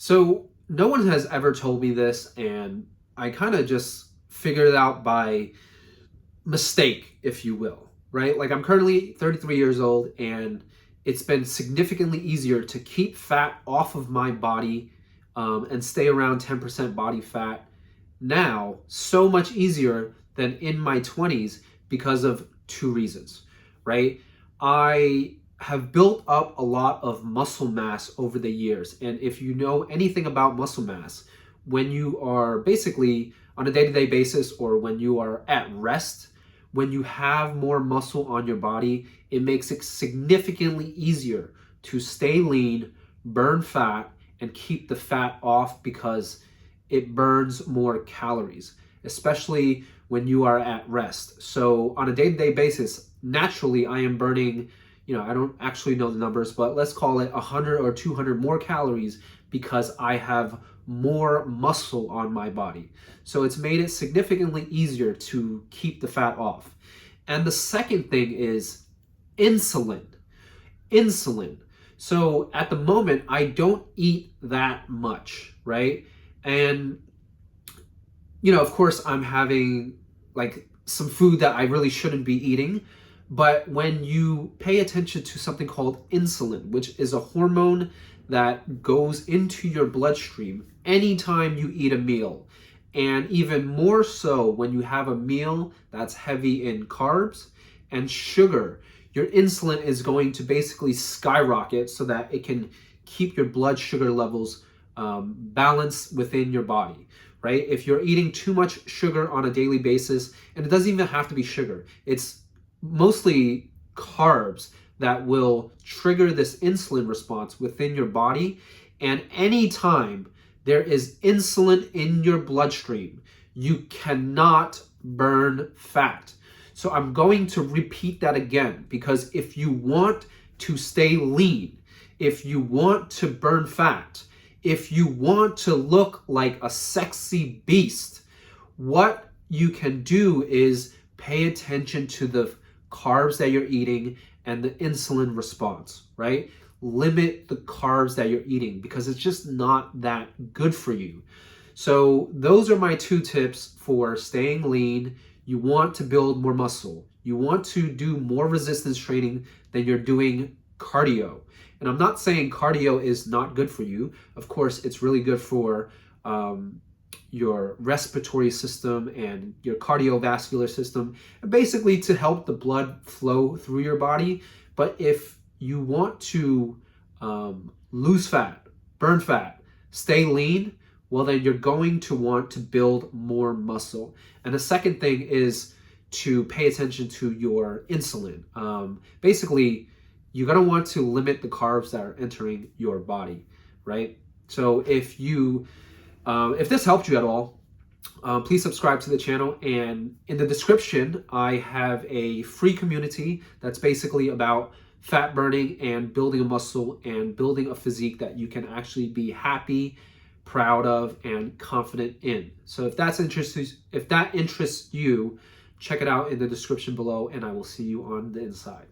So no one has ever told me this, and I kind of just figured it out by mistake, if you will, right? Like I'm currently 33 years old, and it's been significantly easier to keep fat off of my body and stay around 10% body fat now, so much easier than in my 20s because of two reasons, right? I have built up a lot of muscle mass over the years. And if you know anything about muscle mass, when you are basically on a day to day basis or when you are at rest, when you have more muscle on your body, it makes it significantly easier to stay lean, burn fat, and keep the fat off because it burns more calories, especially when you are at rest. So on a day-to-day basis, naturally I am burning, I don't actually know the numbers, but let's call it 100 or 200 more calories because I have more muscle on my body. So it's made it significantly easier to keep the fat off. And the second thing is insulin. Insulin. So at the moment, I don't eat that much, right? And, of course, I'm having like some food that I really shouldn't be eating. But when you pay attention to something called insulin, which is a hormone that goes into your bloodstream anytime you eat a meal, and even more so when you have a meal that's heavy in carbs and sugar, your insulin is going to basically skyrocket so that it can keep your blood sugar levels balanced within your body, right? If you're eating too much sugar on a daily basis, and it doesn't even have to be sugar, it's mostly carbs that will trigger this insulin response within your body. And anytime there is insulin in your bloodstream, you cannot burn fat. So I'm going to repeat that again, because if you want to stay lean, if you want to burn fat, if you want to look like a sexy beast, what you can do is pay attention to the carbs that you're eating and the insulin response, right? Limit the carbs that you're eating because it's just not that good for you. So those are my two tips for staying lean. You want to build more muscle. You want to do more resistance training than you're doing cardio. And I'm not saying cardio is not good for you. Of course, it's really good for your respiratory system and your cardiovascular system, and basically to help the blood flow through your body. But if you want to lose fat, burn fat, stay lean, well, then you're going to want to build more muscle. And the second thing is to pay attention to your insulin. Basically, you're going to want to limit the carbs that are entering your body, right? So if this helped you at all, please subscribe to the channel. And in the description, I have a free community that's basically about fat burning and building a muscle and building a physique that you can actually be happy, proud of, and confident in. So if that interests you, check it out in the description below, and I will see you on the inside.